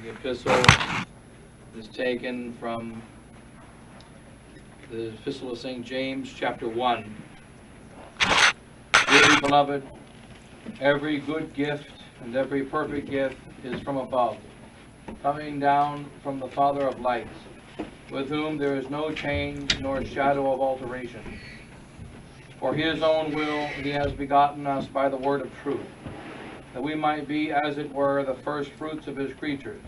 The epistle is taken from the epistle of St. James, chapter 1. Dearly beloved, every good gift and every perfect gift is from above, coming down from the Father of lights, with whom there is no change nor shadow of alteration. For his own will he has begotten us by the word of truth, that we might be, as it were, the first fruits of his creatures.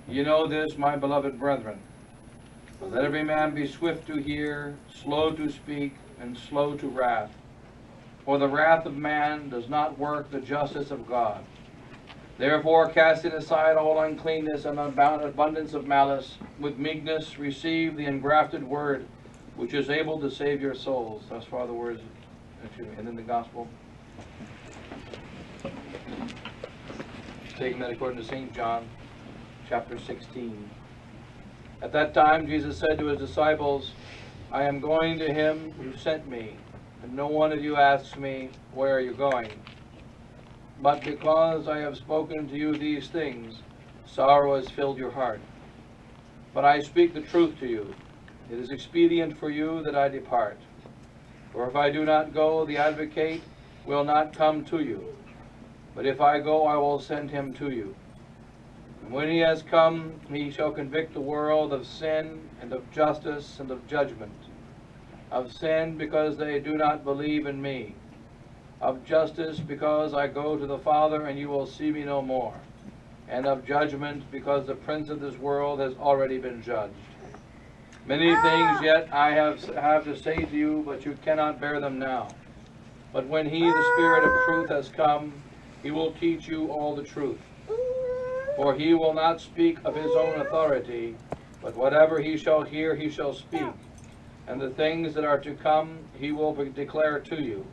You know this, my beloved brethren. But let every man be swift to hear, slow to speak, and slow to wrath. For the wrath of man does not work the justice of God. Therefore, casting aside all uncleanness and abundance of malice, with meekness receive the engrafted word, which is able to save your souls. Thus far the words, and then the gospel. Taking that according to St. John, chapter 16. At that time Jesus said to his disciples, I am going to him who sent me, and no one of you asks me, where are you going? But because I have spoken to you these things, sorrow has filled your heart. But I speak the truth to you. It is expedient for you that I depart. For if I do not go, the advocate will not come to you. But if I go, I will send him to you. And when he has come, he shall convict the world of sin and of justice and of judgment. Of sin, because they do not believe in me. Of justice, because I go to the Father, and you will see me no more. And of judgment, because the prince of this world has already been judged. Many things yet I have to say to you, but you cannot bear them now. But when he, the Spirit of truth, has come, he will teach you all the truth. For he will not speak of his own authority, but whatever he shall hear, he shall speak. And the things that are to come, he will declare to you.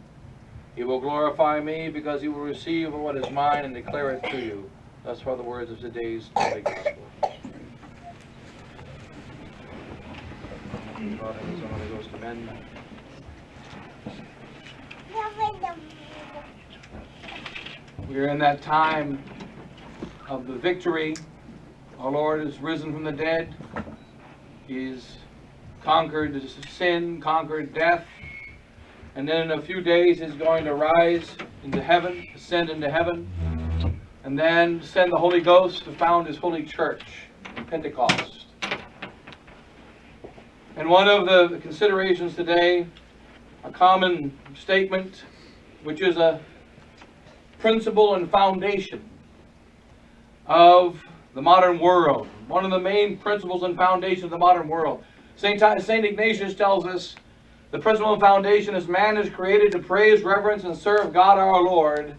He will glorify me, because he will receive what is mine and declare it to you. Thus far the words of today's Holy Gospel. Father, and the Son, and the Holy Ghost, amen. We are in that time of the victory. Our Lord is risen from the dead. He's conquered sin, conquered death. And then in a few days he's going to rise into heaven, ascend into heaven, and then send the Holy Ghost to found his holy church, Pentecost. And one of the considerations today, a common statement, which is a principle and foundation of the modern world. One of the main principles and foundations of the modern world. St. Ignatius tells us the principle and foundation is man is created to praise, reverence, and serve God our Lord,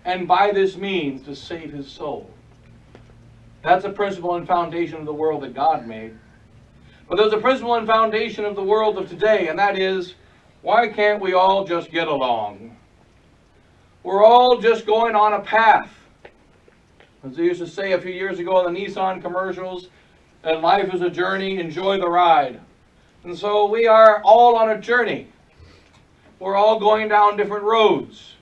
and by this means to save his soul. That's a principle and foundation of the world that God made. But there's a principle and foundation of the world of today, and that is, why can't we all just get along? We're all just going on a path. As they used to say a few years ago in the Nissan commercials, that life is a journey, enjoy the ride. And so we are all on a journey. We're all going down different roads.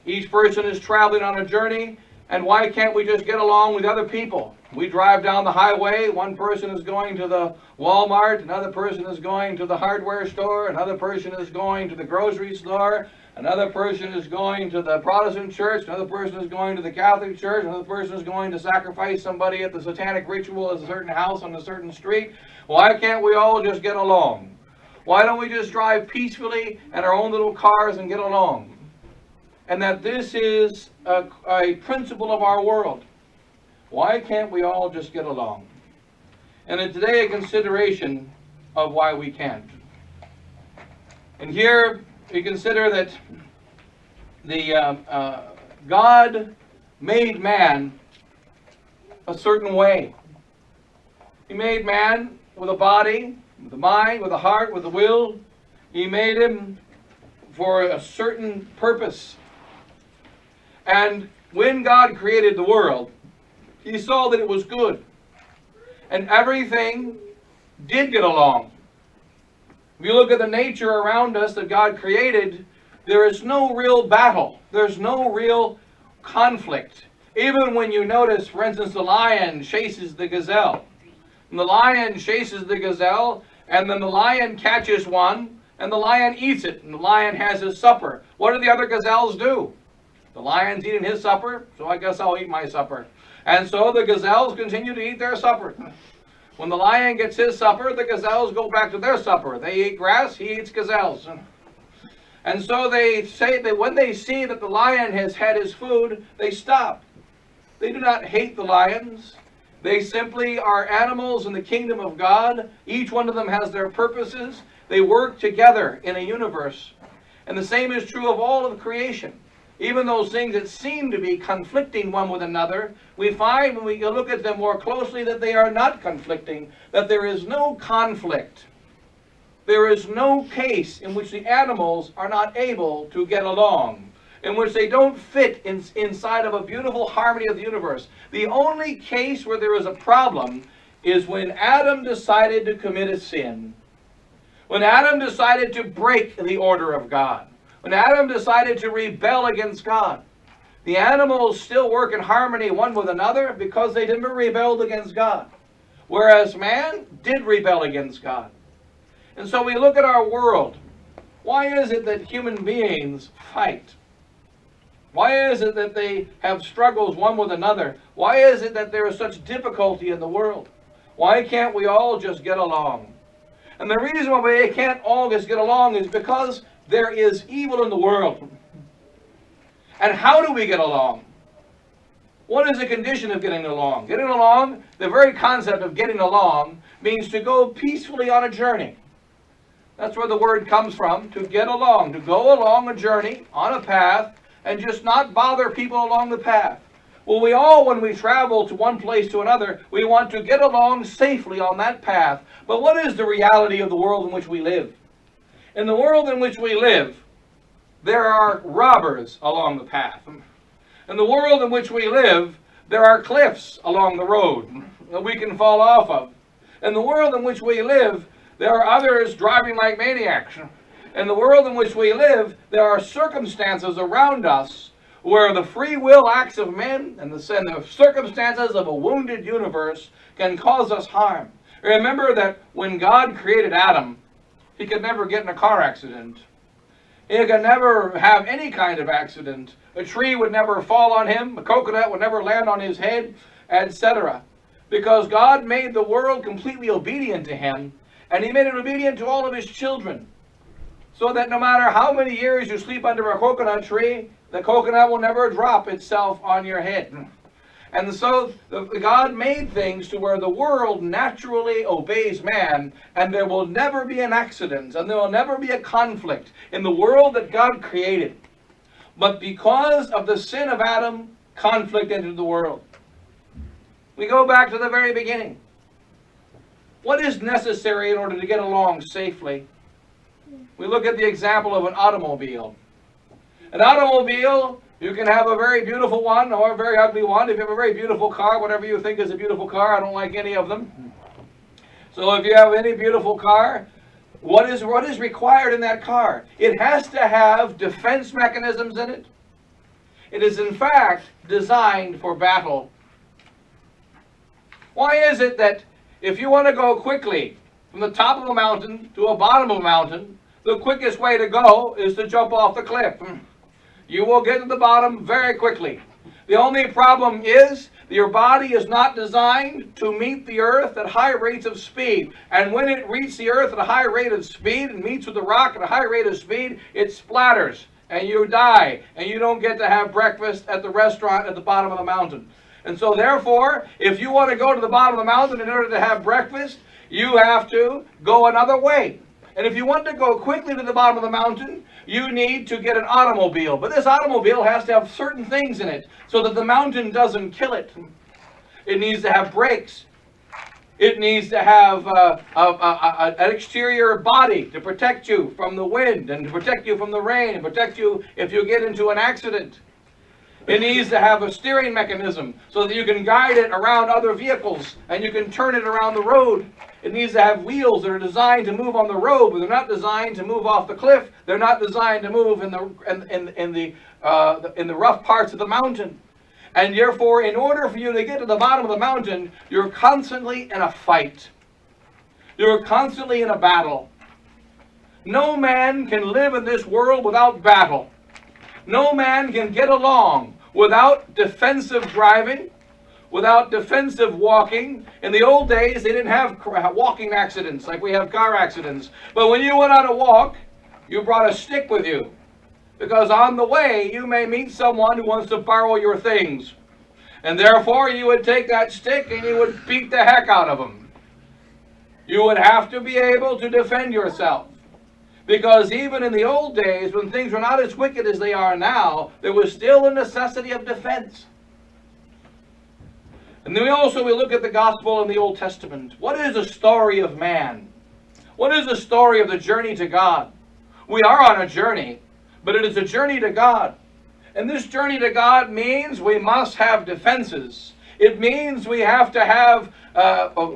Each person is traveling on a journey, and why can't we just get along with other people? We drive down the highway, one person is going to the Walmart, another person is going to the hardware store, another person is going to the grocery store, another person is going to the Protestant church, another person is going to the Catholic church, another person is going to sacrifice somebody at the satanic ritual at a certain house on a certain street. Why can't we all just get along? Why don't we just drive peacefully in our own little cars and get along? And that this is a principle of our world. Why can't we all just get along? And today a consideration of why we can't. And here we consider that the God made man a certain way. He made man with a body, with a mind, with a heart, with a will. He made him for a certain purpose. And when God created the world, he saw that it was good. And everything did get along. If you look at the nature around us that God created, there is no real battle. There's no real conflict. Even when you notice, for instance, the lion chases the gazelle. And the lion chases the gazelle, and then the lion catches one, and the lion eats it, and the lion has his supper. What do the other gazelles do? The lion's eating his supper, so I guess I'll eat my supper. And so the gazelles continue to eat their supper. When the lion gets his supper, the gazelles go back to their supper. They eat grass, he eats gazelles. And so they say that when they see that the lion has had his food, they stop. They do not hate the lions. They simply are animals in the kingdom of God. Each one of them has their purposes. They work together in a universe. And the same is true of all of creation. Even those things that seem to be conflicting one with another, we find when we look at them more closely that they are not conflicting, that there is no conflict. There is no case in which the animals are not able to get along, in which they don't fit inside of a beautiful harmony of the universe. The only case where there is a problem is when Adam decided to commit a sin. When Adam decided to break the order of God. When Adam decided to rebel against God. The animals still work in harmony one with another because they never rebelled against God. Whereas man did rebel against God. And so we look at our world. Why is it that human beings fight? Why is it that they have struggles one with another? Why is it that there is such difficulty in the world? Why can't we all just get along? And the reason why we can't all just get along is because there is evil in the world. And how do we get along? What is the condition of getting along? Getting along, the very concept of getting along, means to go peacefully on a journey. That's where the word comes from, to get along, to go along a journey, on a path, and just not bother people along the path. Well, we all, when we travel to one place to another, we want to get along safely on that path. But what is the reality of the world in which we live? In the world in which we live, there are robbers along the path. In the world in which we live, there are cliffs along the road that we can fall off of. In the world in which we live, there are others driving like maniacs. In the world in which we live, there are circumstances around us where the free will acts of men and the circumstances of a wounded universe can cause us harm. Remember that when God created Adam, he could never get in a car accident. He could never have any kind of accident. A tree would never fall on him. A coconut would never land on his head, etc. Because God made the world completely obedient to him, and he made it obedient to all of his children. So that no matter how many years you sleep under a coconut tree, the coconut will never drop itself on your head. And so God made things to where the world naturally obeys man, and there will never be an accident, and there will never be a conflict in the world that God created. But because of the sin of Adam, conflict entered the world. We go back to the very beginning. What is necessary in order to get along safely? We look at the example of an automobile. An automobile, you can have a very beautiful one or a very ugly one. If you have a very beautiful car, whatever you think is a beautiful car, I don't like any of them. So if you have any beautiful car, what is required in that car? It has to have defense mechanisms in it. It is in fact designed for battle. Why is it that if you want to go quickly from the top of a mountain to a bottom of a mountain, the quickest way to go is to jump off the cliff? You will get to the bottom very quickly. The only problem is your body is not designed to meet the earth at high rates of speed. And when it reaches the earth at a high rate of speed and meets with the rock at a high rate of speed, it splatters and you die. And you don't get to have breakfast at the restaurant at the bottom of the mountain. And so therefore, if you want to go to the bottom of the mountain in order to have breakfast, you have to go another way. And if you want to go quickly to the bottom of the mountain, you need to get an automobile. But this automobile has to have certain things in it so that the mountain doesn't kill it. It needs to have brakes. It needs to have an exterior body to protect you from the wind and to protect you from the rain and protect you if you get into an accident. It needs to have a steering mechanism so that you can guide it around other vehicles and you can turn it around the road. It needs to have wheels that are designed to move on the road, but they're not designed to move off the cliff. They're not designed to move in the rough parts of the mountain. And therefore, in order for you to get to the bottom of the mountain, you're constantly in a fight. You're constantly in a battle. No man can live in this world without battle. No man can get along without defensive driving, without defensive walking. In the old days, they didn't have walking accidents like we have car accidents. But when you went on a walk, you brought a stick with you. Because on the way, you may meet someone who wants to borrow your things. And therefore, you would take that stick and you would beat the heck out of them. You would have to be able to defend yourself. Because even in the old days, when things were not as wicked as they are now, there was still a necessity of defense. And then we look at the gospel in the Old Testament. What is the story of man? What is the story of the journey to God? We are on a journey, but it is a journey to God. And this journey to God means we must have defenses. It means we have to have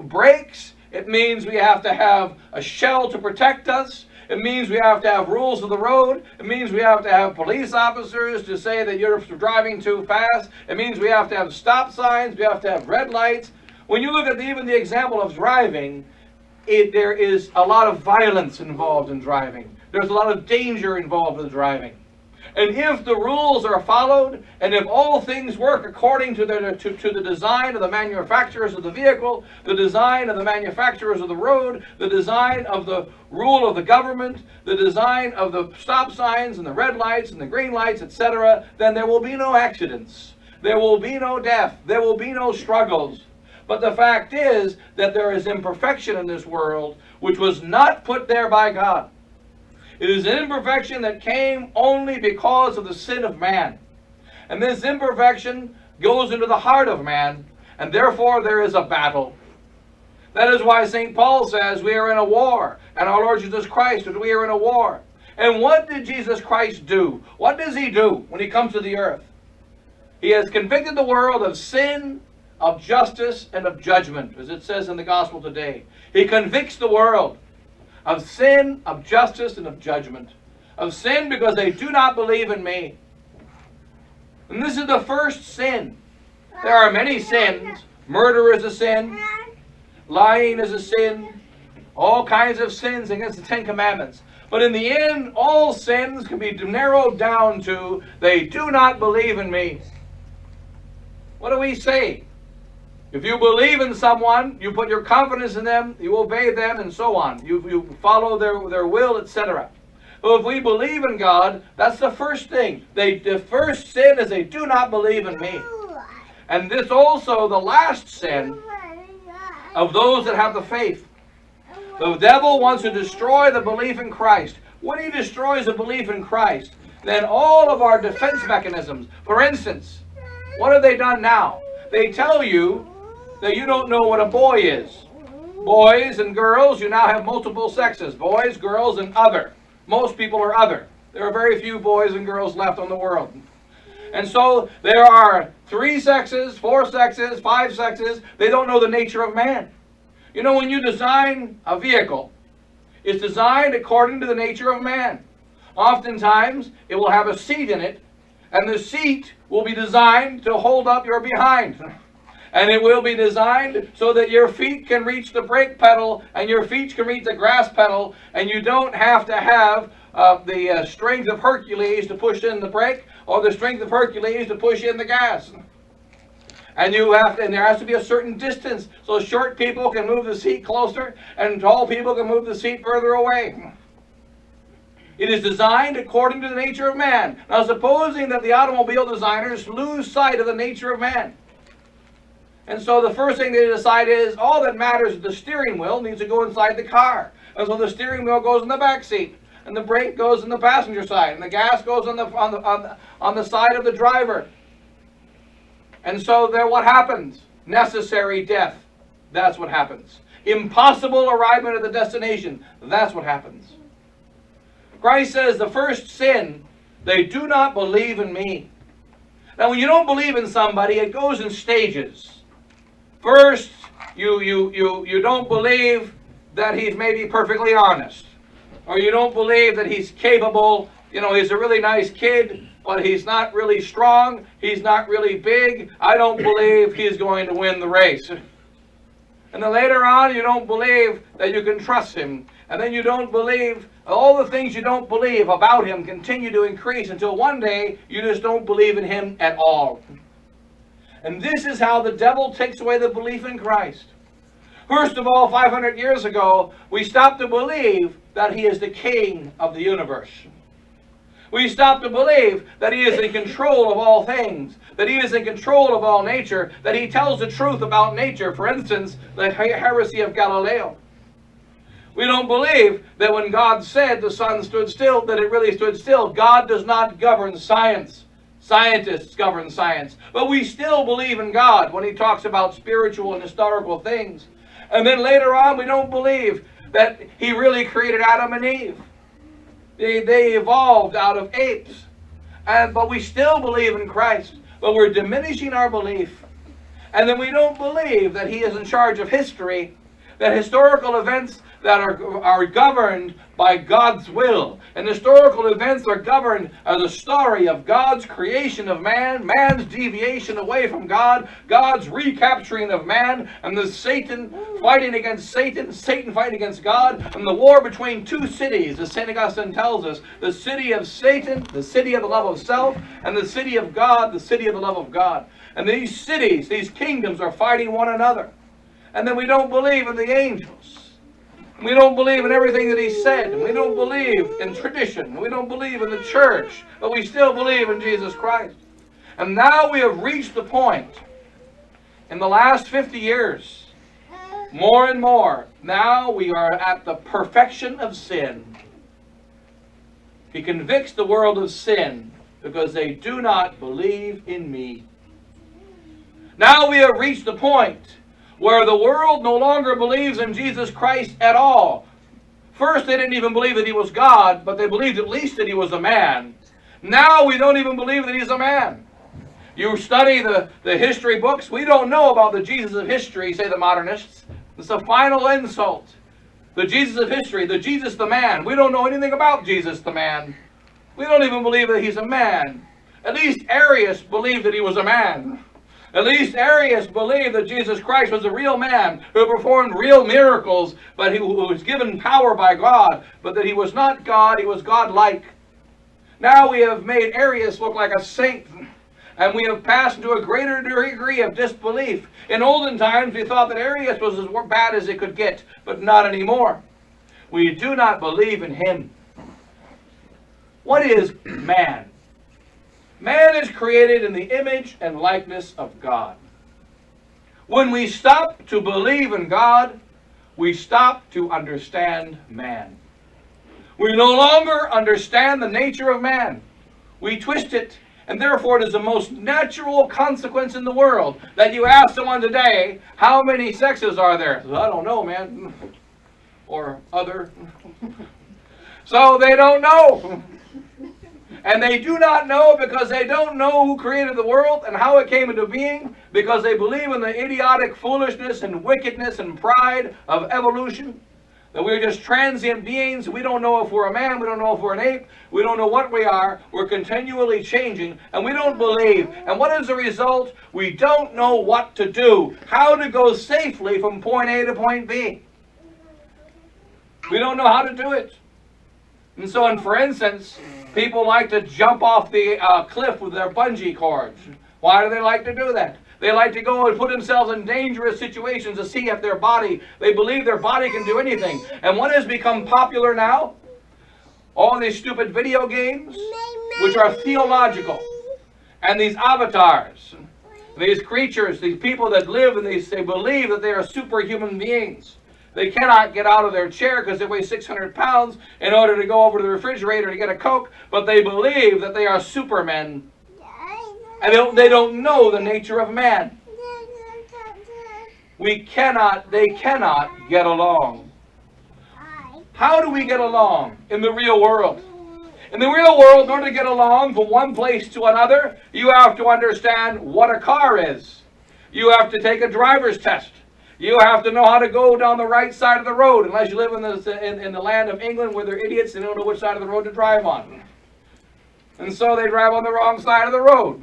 brakes. It means we have to have a shell to protect us. It means we have to have rules of the road. It means we have to have police officers to say that you're driving too fast. It means we have to have stop signs. We have to have red lights. When you look at even the example of driving, there is a lot of violence involved in driving. There's a lot of danger involved with driving. And if the rules are followed, and if all things work according to the design of the manufacturers of the vehicle, the design of the manufacturers of the road, the design of the rule of the government, the design of the stop signs and the red lights and the green lights, etc., then there will be no accidents. There will be no death. There will be no struggles. But the fact is that there is imperfection in this world which was not put there by God. It is an imperfection that came only because of the sin of man. And this imperfection goes into the heart of man, and therefore there is a battle. That is why St. Paul says we are in a war, and our Lord Jesus Christ, we are in a war. And what did Jesus Christ do? What does he do when he comes to the earth? He has convicted the world of sin, of justice, and of judgment, as it says in the gospel today. He convicts the world of sin, of justice, and of judgment. Of sin because they do not believe in me. And this is the first sin. There are many sins. Murder is a sin. Lying is a sin. All kinds of sins against the Ten Commandments. But in the end, all sins can be narrowed down to, they do not believe in me. What do we say? If you believe in someone, you put your confidence in them, you obey them, and so on. You follow their will, etc. But if we believe in God, that's the first thing. The first sin is they do not believe in me. And this also, the last sin of those that have the faith. The devil wants to destroy the belief in Christ. When he destroys the belief in Christ, then all of our defense mechanisms, for instance, what have they done now? They tell you that you don't know what a boy is. Boys and girls, you now have multiple sexes. Boys, girls, and other. Most people are other. There are very few boys and girls left on the world. And so there are 3 sexes, 4 sexes, 5 sexes. They don't know the nature of man. You know, when you design a vehicle, it's designed according to the nature of man. Oftentimes, it will have a seat in it, and the seat will be designed to hold up your behind. And it will be designed so that your feet can reach the brake pedal and your feet can reach the gas pedal, and you don't have to have the strength of Hercules to push in the brake or the strength of Hercules to push in the gas. And there has to be a certain distance so short people can move the seat closer and tall people can move the seat further away. It is designed according to the nature of man. Now, supposing that the automobile designers lose sight of the nature of man. And so the first thing they decide is, all that matters is the steering wheel needs to go inside the car. And so the steering wheel goes in the back seat, and the brake goes in the passenger side, and the gas goes on the side of the driver. And so there, what happens? Necessary death. That's what happens. Impossible arrivement at the destination. That's what happens. Christ says the first sin, they do not believe in me. Now, when you don't believe in somebody, it goes in stages. First, you don't believe that he's maybe perfectly honest. Or you don't believe that he's capable. You know, he's a really nice kid, but he's not really strong. He's not really big. I don't believe he's going to win the race. And then later on, you don't believe that you can trust him. And then you don't believe, all the things you don't believe about him continue to increase until one day you just don't believe in him at all. And this is how the devil takes away the belief in Christ. First of all, 500 years ago, we stopped to believe that he is the king of the universe. We stop to believe that he is in control of all things, that he is in control of all nature, that he tells the truth about nature. For instance, the heresy of Galileo. We don't believe that when God said the sun stood still, that it really stood still. God does not govern science. Scientists govern science. But we still believe in God when he talks about spiritual and historical things. And then later on, we don't believe that he really created Adam and Eve. They evolved out of apes. But we still believe in Christ. But we're diminishing our belief. And then we don't believe that he is in charge of history, that historical events that are governed by God's will. And historical events are governed as a story of God's creation of man, man's deviation away from God, God's recapturing of man, and the Satan fighting against Satan, Satan fighting against God, and the war between two cities, as St. Augustine tells us, the city of Satan, the city of the love of self, and the city of God, the city of the love of God. And these cities, these kingdoms are fighting one another. And then we don't believe in the angels. We don't believe in everything that he said. We don't believe in tradition. We don't believe in the church. But we still believe in Jesus Christ. And now we have reached the point in the last 50 years, more and more, now we are at the perfection of sin. He convicts the world of sin because they do not believe in me. Now we have reached the point where the world no longer believes in Jesus Christ at all. First, they didn't even believe that he was God, but they believed at least that he was a man. Now we don't even believe that he's a man. You study the history books, we don't know about the Jesus of history, say the modernists. It's a final insult. The Jesus of history, the Jesus the man. We don't know anything about Jesus the man. We don't even believe that he's a man. At least Arius believed that he was a man. At least Arius believed that Jesus Christ was a real man who performed real miracles, but who was given power by God, but that he was not God, he was God-like. Now we have made Arius look like a saint, and we have passed into a greater degree of disbelief. In olden times, we thought that Arius was as bad as it could get, but not anymore. We do not believe in him. What is man? Man is created in the image and likeness of God. When we stop to believe in God, we stop to understand man. We no longer understand the nature of man. We twist it, and therefore it is the most natural consequence in the world that you ask someone today, how many sexes are there? I don't know, man. Or other. So they don't know. And they do not know because they don't know who created the world and how it came into being, because they believe in the idiotic foolishness and wickedness and pride of evolution. That we're just transient beings. We don't know if we're a man. We don't know if we're an ape. We don't know what we are. We're continually changing, and we don't believe. And what is the result? We don't know what to do. How to go safely from point A to point B. We don't know how to do it. And so, for instance, people like to jump off the cliff with their bungee cords. Why do they like to do that? They like to go and put themselves in dangerous situations to see if their body, they believe their body can do anything. And what has become popular now? All these stupid video games, which are theological. And these avatars, these creatures, these people that live and they believe that they are superhuman beings. They cannot get out of their chair because they weigh 600 pounds in order to go over to the refrigerator to get a Coke, but they believe that they are supermen. And they don't know the nature of man. They cannot get along. How do we get along in the real world? In the real world, in order to get along from one place to another, you have to understand what a car is. You have to take a driver's test. You have to know how to go down the right side of the road, unless you live in the land of England where they're idiots and don't know which side of the road to drive on. And so they drive on the wrong side of the road.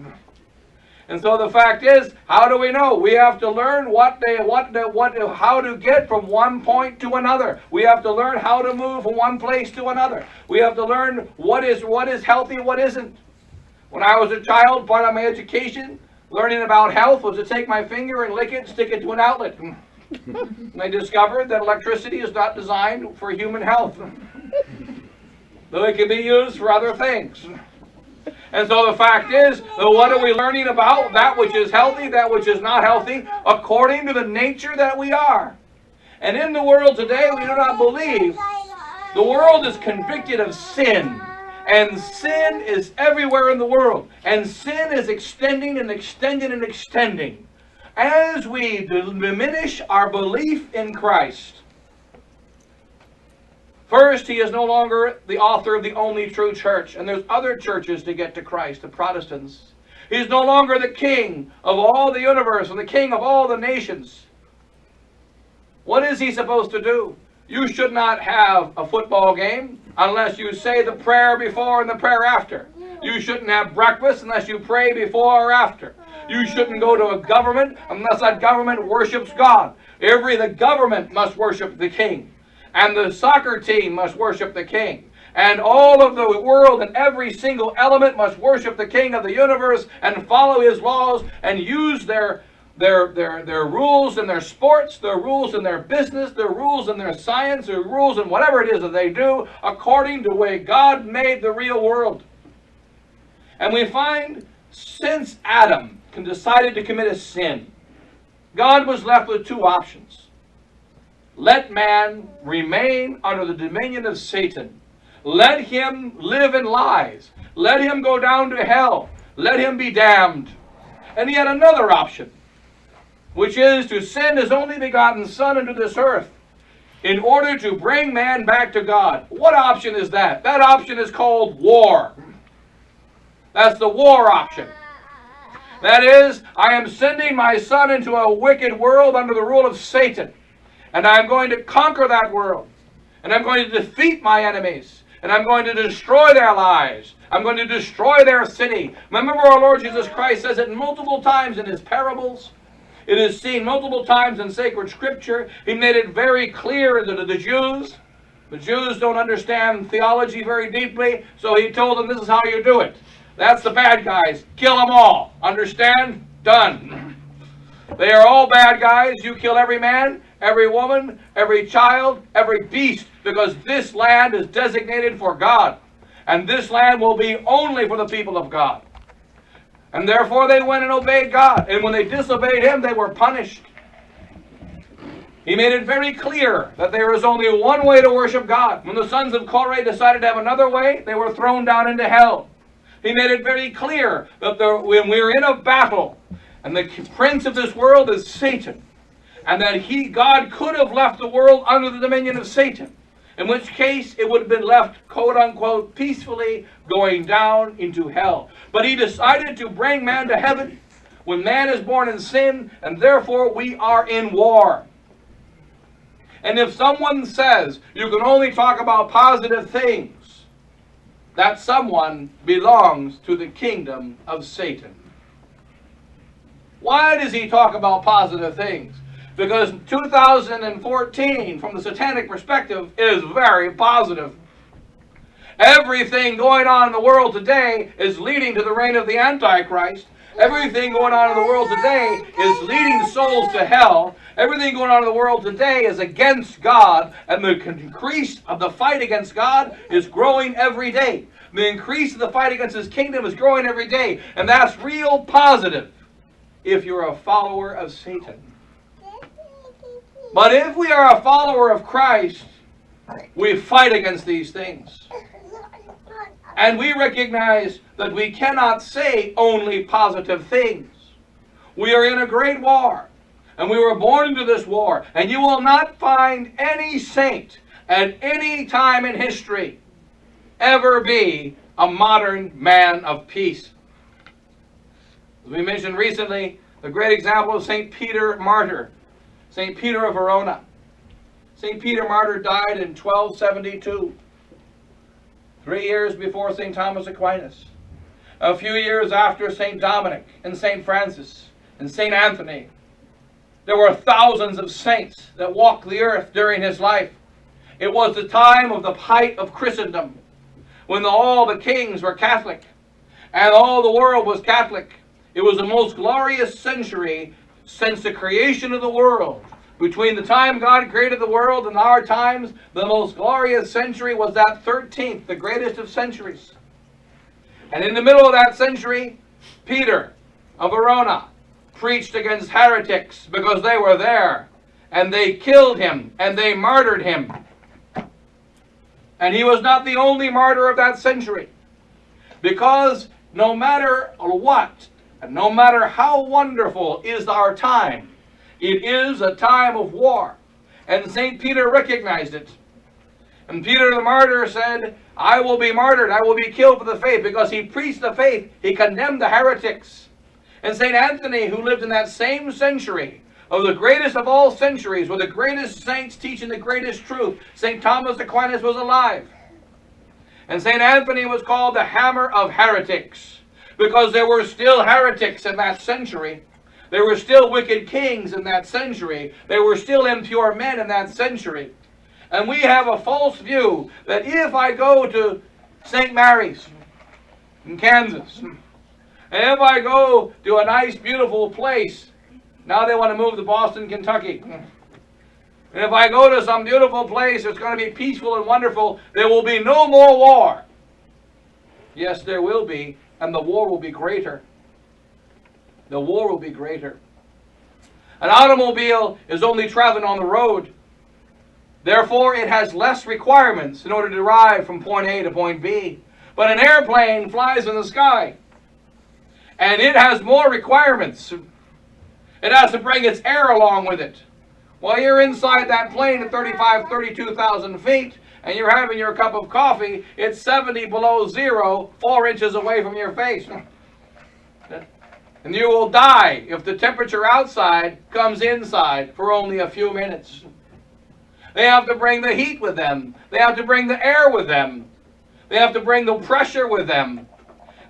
And so the fact is, how do we know? We have to learn how to get from one point to another. We have to learn how to move from one place to another. We have to learn what is healthy and what isn't. When I was a child, part of my education, learning about health, was to take my finger and lick it and stick it to an outlet. And I discovered that electricity is not designed for human health, though it can be used for other things. And so the fact is, what are we learning about? That which is healthy, that which is not healthy, according to the nature that we are. And in the world today, we do not believe. The world is convicted of sin. And sin is everywhere in the world. And sin is extending and extending and extending. As we diminish our belief in Christ. First, he is no longer the author of the only true church. And there's other churches to get to Christ, the Protestants. He's no longer the king of all the universe and the king of all the nations. What is he supposed to do? You should not have a football game unless you say the prayer before and the prayer after. You shouldn't have breakfast unless you pray before or after. You shouldn't go to a government unless that government worships God. The government must worship the king. And the soccer team must worship the king. And all of the world and every single element must worship the king of the universe and follow his laws and use their rules in their sports, their rules in their business, their rules in their science, their rules in whatever it is that they do according to the way God made the real world. And we find since Adam decided to commit a sin, God was left with two options. Let man remain under the dominion of Satan. Let him live in lies. Let him go down to hell. Let him be damned. And he had another option, which is to send his only begotten Son into this earth in order to bring man back to God. What option is that? That option is called war. That's the war option. That is, I am sending my Son into a wicked world under the rule of Satan. And I'm going to conquer that world. And I'm going to defeat my enemies. And I'm going to destroy their lives. I'm going to destroy their city. Remember, our Lord Jesus Christ says it multiple times in his parables. It is seen multiple times in sacred scripture. He made it very clear to the Jews. The Jews don't understand theology very deeply, so he told them this is how you do it. That's the bad guys. Kill them all. Understand? Done. They are all bad guys. You kill every man, every woman, every child, every beast, because this land is designated for God. And this land will be only for the people of God. And therefore they went and obeyed God. And when they disobeyed him, they were punished. He made it very clear that there is only one way to worship God. When the sons of Korah decided to have another way, they were thrown down into hell. He made it very clear that when we are in a battle, and the prince of this world is Satan, and that God could have left the world under the dominion of Satan, in which case it would have been left, quote unquote, peacefully going down into hell. But he decided to bring man to heaven when man is born in sin, and therefore we are in war. And if someone says you can only talk about positive things, that someone belongs to the kingdom of Satan. Why does he talk about positive things? Because 2014, from the satanic perspective, is very positive. Everything going on in the world today is leading to the reign of the Antichrist. Everything going on in the world today is leading souls to hell. Everything going on in the world today is against God, and the increase of the fight against God is growing every day. The increase of the fight against his kingdom is growing every day, and that's real positive if you're a follower of Satan. But if we are a follower of Christ, we fight against these things. And we recognize that we cannot say only positive things. We are in a great war, and we were born into this war, and you will not find any saint at any time in history ever be a modern man of peace. As we mentioned recently, the great example of St. Peter Martyr, St. Peter of Verona. St. Peter Martyr died in 1272, 3 years before St. Thomas Aquinas. a few years after St. Dominic and St. Francis and St. Anthony. There were thousands of saints that walked the earth during his life. It was the time of the height of Christendom, when all the kings were Catholic and all the world was Catholic. It was the most glorious century since the creation of the world. Between the time God created the world and our times, the most glorious century was that 13th, the greatest of centuries. And in the middle of that century, Peter of Verona preached against heretics because they were there. And they killed him and they martyred him. And he was not the only martyr of that century. Because no matter what, and no matter how wonderful is our time, it is a time of war. And St. Peter recognized it. And Peter the martyr said, I will be martyred, I will be killed for the faith, because he preached the faith, he condemned the heretics. And St. Anthony, who lived in that same century, of the greatest of all centuries, with the greatest saints teaching the greatest truth, St. Thomas Aquinas was alive. And St. Anthony was called the hammer of heretics, because there were still heretics in that century. There were still wicked kings in that century. There were still impure men in that century. And we have a false view that if I go to St. Mary's in Kansas, and if I go to a nice, beautiful place, now they want to move to Boston, Kentucky. And if I go to some beautiful place, it's going to be peaceful and wonderful, there will be no more war. Yes, there will be, and the war will be greater. The war will be greater. An automobile is only traveling on the road. Therefore, it has less requirements in order to drive from point A to point B. But an airplane flies in the sky, and it has more requirements. It has to bring its air along with it. While you're inside that plane at 32,000 feet, and you're having your cup of coffee, it's 70 below zero, 4 inches away from your face. And you will die if the temperature outside comes inside for only a few minutes. They have to bring the heat with them. They have to bring the air with them. They have to bring the pressure with them.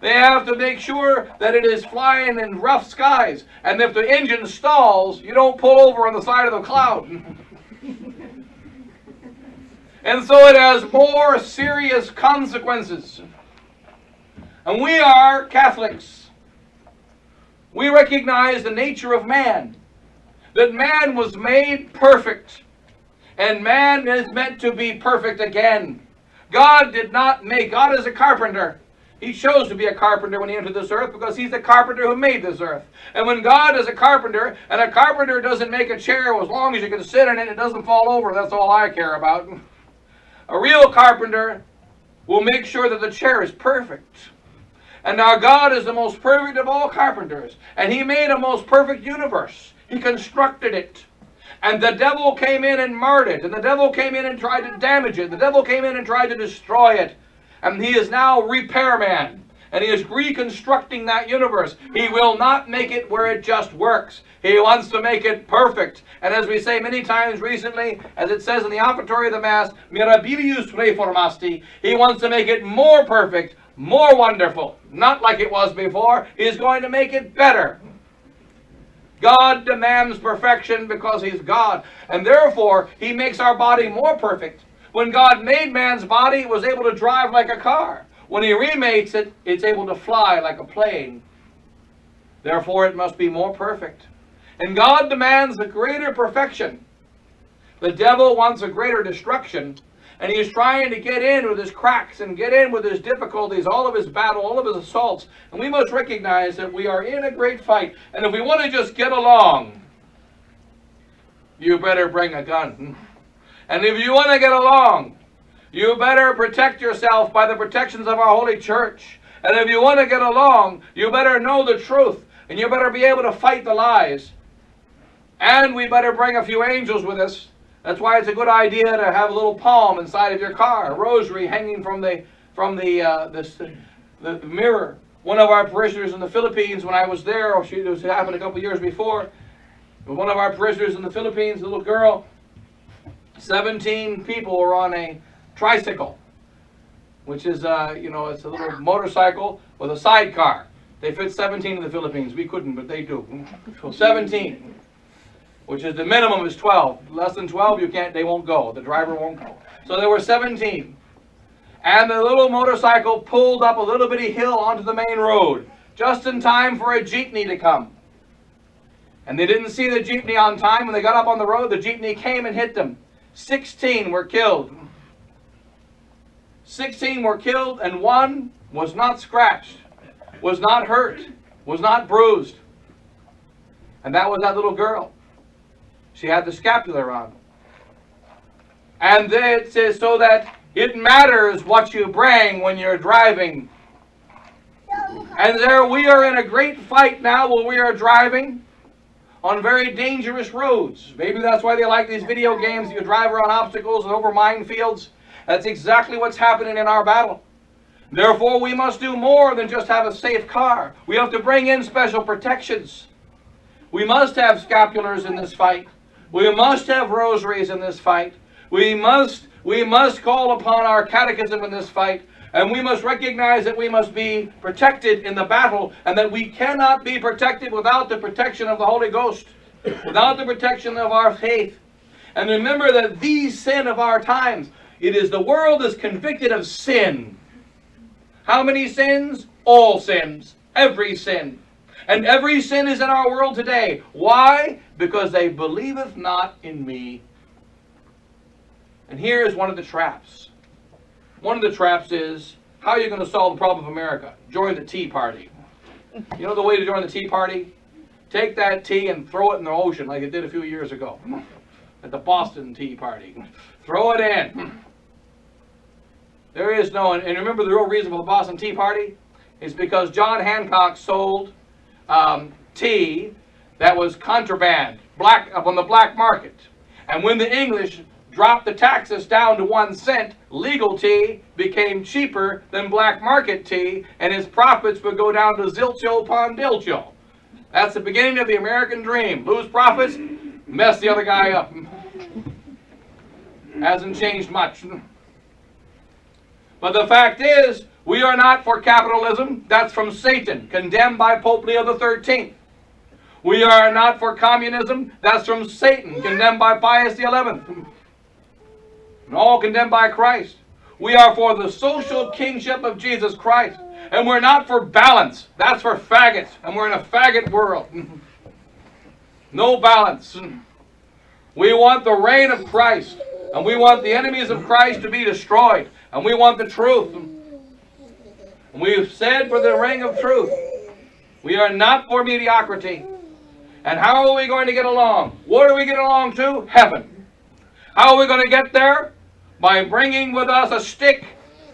They have to make sure that it is flying in rough skies. And if the engine stalls, you don't pull over on the side of the cloud. And so it has more serious consequences. And we are Catholics. We recognize the nature of man. That man was made perfect. And man is meant to be perfect again. God is a carpenter. He chose to be a carpenter when he entered this earth because he's the carpenter who made this earth. And when God is a carpenter, and a carpenter doesn't make a chair as long as you can sit in it and it doesn't fall over, that's all I care about. A real carpenter will make sure that the chair is perfect. And our God is the most perfect of all carpenters. And he made a most perfect universe. He constructed it. And the devil came in and marred it. And the devil came in and tried to damage it. The devil came in and tried to destroy it. And he is now repairman. And he is reconstructing that universe. He will not make it where it just works. He wants to make it perfect. And as we say many times recently, as it says in the offertory of the Mass, mirabilius reformasti, he wants to make it more perfect, more wonderful. Not like it was before. He's going to make it better. God demands perfection because he's God. And therefore, he makes our body more perfect. When God made man's body, it was able to drive like a car. When he remakes it, it's able to fly like a plane. Therefore, it must be more perfect. And God demands a greater perfection. The devil wants a greater destruction. And he is trying to get in with his cracks and get in with his difficulties, all of his battle, all of his assaults. And we must recognize that we are in a great fight. And if we want to just get along, you better bring a gun. And if you want to get along, you better protect yourself by the protections of our Holy Church. And if you want to get along, you better know the truth. And you better be able to fight the lies. And we better bring a few angels with us. That's why it's a good idea to have a little palm inside of your car, a rosary hanging from the mirror. One of our parishioners in the Philippines, when I was there, it happened a couple years before, one of our parishioners in the Philippines, a little girl, 17 people were on a tricycle, which is, it's a little motorcycle, with a sidecar. They fit 17 in the Philippines. We couldn't, but they do. So 17, which is the minimum is 12. Less than 12, you can't. They won't go. The driver won't go. So there were 17. And the little motorcycle pulled up a little bitty hill onto the main road, just in time for a jeepney to come. And they didn't see the jeepney on time. When they got up on the road, the jeepney came and hit them. 16 were killed. 16 were killed, and one was not scratched, was not hurt, was not bruised. And that was that little girl. She had the scapular on. And it says so that it matters what you bring when you're driving. And there we are in a great fight now when we are driving on very dangerous roads. Maybe that's why they like these video games. You drive around obstacles and over minefields. That's exactly what's happening in our battle. Therefore, we must do more than just have a safe car. We have to bring in special protections. We must have scapulars in this fight. We must have rosaries in this fight. We must call upon our catechism in this fight, and we must recognize that we must be protected in the battle, and that we cannot be protected without the protection of the Holy Ghost, without the protection of our faith. And remember that the sin of our times, it is the world is convicted of sin. How many sins? All sins. Every sin. And every sin is in our world today. Why? Because they believeth not in me. And here is one of the traps. One of the traps is, how are you going to solve the problem of America? Join the Tea Party. You know the way to join the Tea Party? Take that tea and throw it in the ocean like it did a few years ago at the Boston Tea Party. Throw it in. There is no, and remember the real reason for the Boston Tea Party is because John Hancock sold tea that was contraband, up on the black market. And when the English dropped the taxes down to 1 cent, legal tea became cheaper than black market tea, and his profits would go down to zilcho upon dilcho. That's the beginning of the American dream. Lose profits, mess the other guy up. Hasn't changed much. But the fact is, we are not for capitalism. That's from Satan, condemned by Pope Leo XIII. We are not for communism. That's from Satan, condemned by Pius XI. And all condemned by Christ. We are for the social kingship of Jesus Christ. And we're not for balance. That's for faggots. And we're in a faggot world. No balance. We want the reign of Christ. And we want the enemies of Christ to be destroyed. And we want the truth. And we've said for the ring of truth. We are not for mediocrity. And how are we going to get along? What are we getting along to? Heaven. How are we going to get there? By bringing with us a stick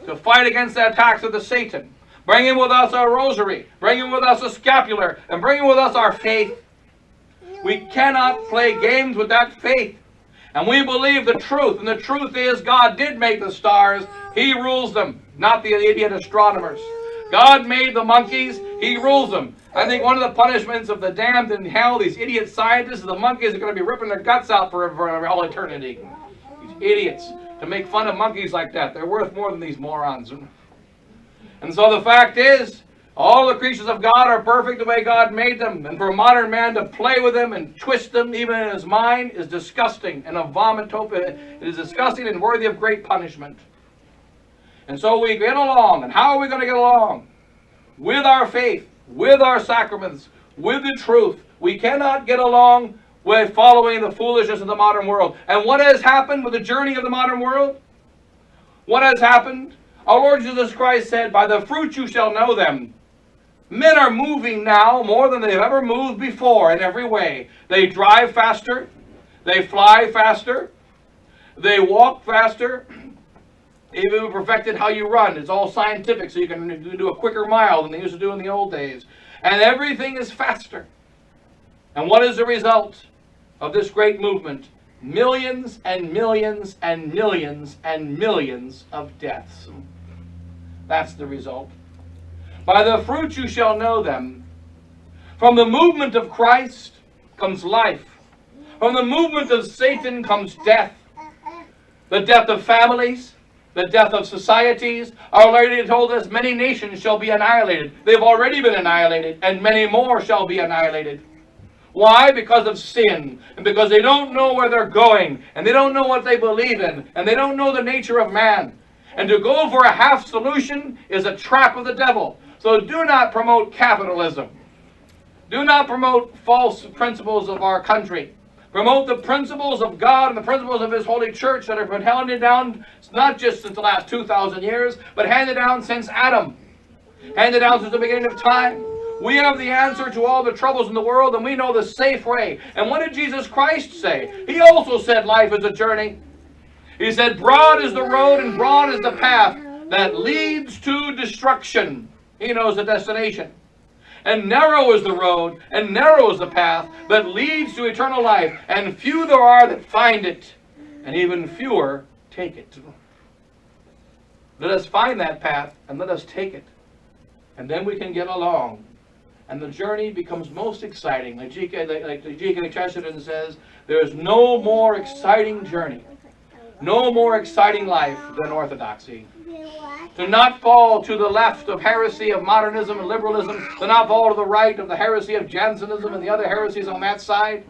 to fight against the attacks of the Satan. Bringing with us a rosary. Bringing with us a scapular. And bringing with us our faith. We cannot play games with that faith. And we believe the truth. And the truth is God did make the stars. He rules them, not the idiot astronomers. God made the monkeys. He rules them. I think one of the punishments of the damned in hell, these idiot scientists, the monkeys are going to be ripping their guts out for all eternity. These idiots. To make fun of monkeys like that. They're worth more than these morons. And so the fact is, all the creatures of God are perfect the way God made them. And for a modern man to play with them and twist them even in his mind is disgusting and a vomitope. It is disgusting and worthy of great punishment. And so we get along. And how are we going to get along? With our faith, with our sacraments, with the truth. We cannot get along with following the foolishness of the modern world. And what has happened with the journey of the modern world? What has happened? Our Lord Jesus Christ said, by the fruit you shall know them. Men are moving now more than they've ever moved before in every way. They drive faster. They fly faster. They walk faster. Even perfected how you run. It's all scientific, so you can do a quicker mile than they used to do in the old days. And everything is faster. And what is the result of this great movement? Millions and millions and millions and millions of deaths. That's the result. By the fruit you shall know them. From the movement of Christ comes life. From the movement of Satan comes death. The death of families, the death of societies. Our Lady told us many nations shall be annihilated. They've already been annihilated, and many more shall be annihilated. Why? Because of sin, and because they don't know where they're going, and they don't know what they believe in, and they don't know the nature of man. And to go for a half solution is a trap of the devil. So do not promote capitalism. Do not promote false principles of our country. Promote the principles of God and the principles of His Holy Church that have been handed down not just since the last 2,000 years, but handed down since Adam. Handed down since the beginning of time. We have the answer to all the troubles in the world, and we know the safe way. And what did Jesus Christ say? He also said life is a journey. He said, broad is the road and broad is the path that leads to destruction. He knows the destination. And narrow is the road, and narrow is the path that leads to eternal life, and few there are that find it, and even fewer take it. Let us find that path, and let us take it. And then we can get along. And the journey becomes most exciting. Like G.K. Chesterton says, there is no more exciting journey, no more exciting life than orthodoxy. To not fall to the left of heresy of modernism and liberalism, to not fall to the right of the heresy of Jansenism and the other heresies on that side,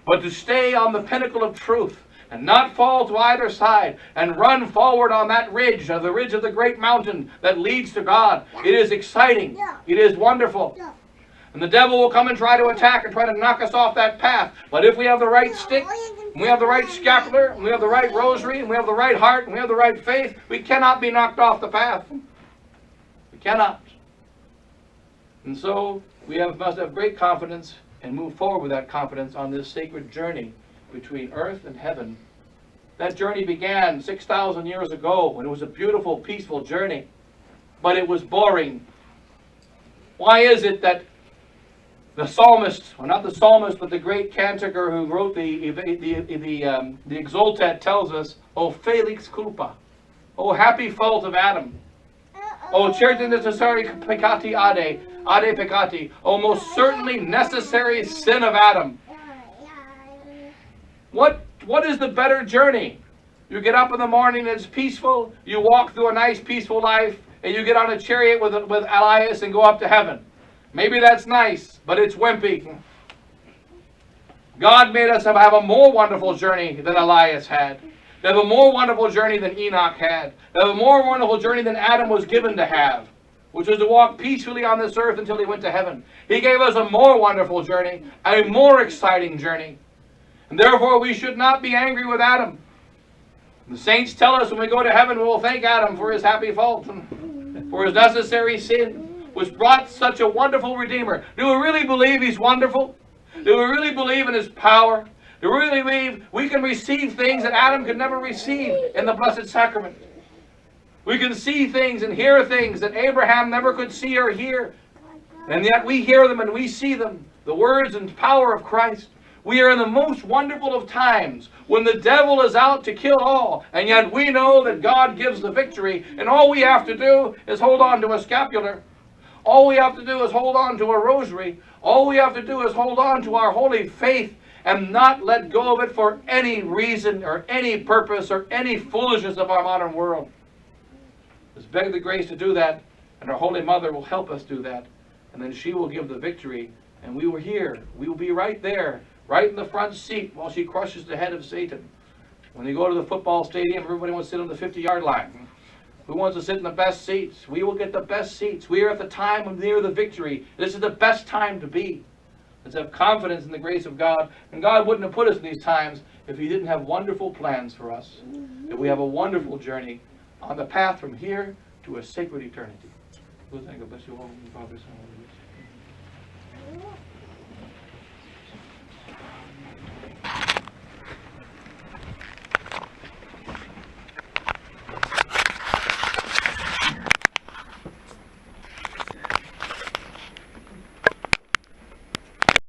but to stay on the pinnacle of truth and not fall to either side and run forward on that ridge, the ridge of the great mountain that leads to God. It is exciting. It is wonderful. And the devil will come and try to attack and try to knock us off that path. But if we have the right stick, and we have the right scapular, and we have the right rosary, and we have the right heart, and we have the right faith, we cannot be knocked off the path. We cannot. And so we must have great confidence and move forward with that confidence on this sacred journey between earth and heaven. That journey began 6,000 years ago when it was a beautiful, peaceful journey. But it was boring. Why is it that the psalmist, well, not the psalmist, but the great cantiker who wrote the Exultet tells us, O felix culpa, O happy fault of Adam, O certe necessari peccati ade peccati, O most certainly necessary sin of Adam. What is the better journey? You get up in the morning, it's peaceful, you walk through a nice peaceful life, and you get on a chariot with Elias and go up to heaven. Maybe that's nice, but it's wimpy. God made us have a more wonderful journey than Elias had. To have a more wonderful journey than Enoch had. To have a more wonderful journey than Adam was given to have, which was to walk peacefully on this earth until he went to heaven. He gave us a more wonderful journey, a more exciting journey. And therefore we should not be angry with Adam. The saints tell us when we go to heaven, we will thank Adam for his happy fault, for his necessary sin, which brought such a wonderful Redeemer. Do we really believe He's wonderful? Do we really believe in His power? Do we really believe we can receive things that Adam could never receive in the Blessed Sacrament? We can see things and hear things that Abraham never could see or hear. And yet we hear them and we see them. The words and power of Christ. We are in the most wonderful of times when the devil is out to kill all. And yet we know that God gives the victory. And all we have to do is hold on to a scapular. All we have to do is hold on to a rosary. All we have to do is hold on to our holy faith and not let go of it for any reason or any purpose or any foolishness of our modern world. Let's beg the grace to do that, and our Holy Mother will help us do that. And then she will give the victory, and we will hear. We will be right there, right in the front seat while she crushes the head of Satan. When you go to the football stadium, everybody wants to sit on the 50-yard line. Who wants to sit in the best seats? We will get the best seats. We are at the time of near the victory. This is the best time to be. Let's have confidence in the grace of God. And God wouldn't have put us in these times if He didn't have wonderful plans for us. If we have a wonderful journey on the path from here to a sacred eternity.